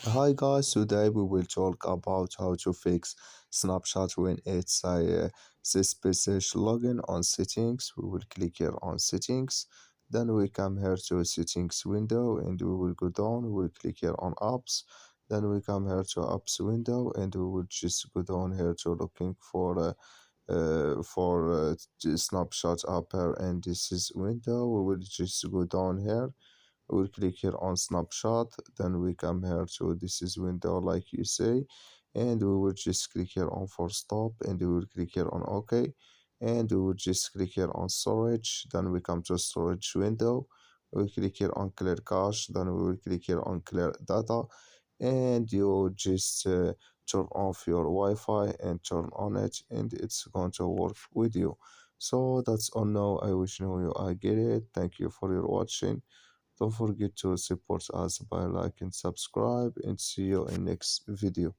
Hi guys, today we will talk about how to fix Snapchat when it's a suspicious login on settings. We will click here on settings, then we come here to settings window and we will go down. We will click here on apps, then we come here to apps window and we will just go down here to looking for Snapchat app here and this is window. We will just go down here, we'll click here on snapshot, then we come here to this is window like you say, and we will just click here on for stop and we will click here on ok, and we will just click here on storage, then we come to storage window, we click here on clear cache, then we will click here on clear data, and you just turn off your Wi-Fi and turn on it and it's going to work with you. So that's all now. I wish you I get it. Thank you for your watching. Don't forget to support us by like and subscribe and see you in next video.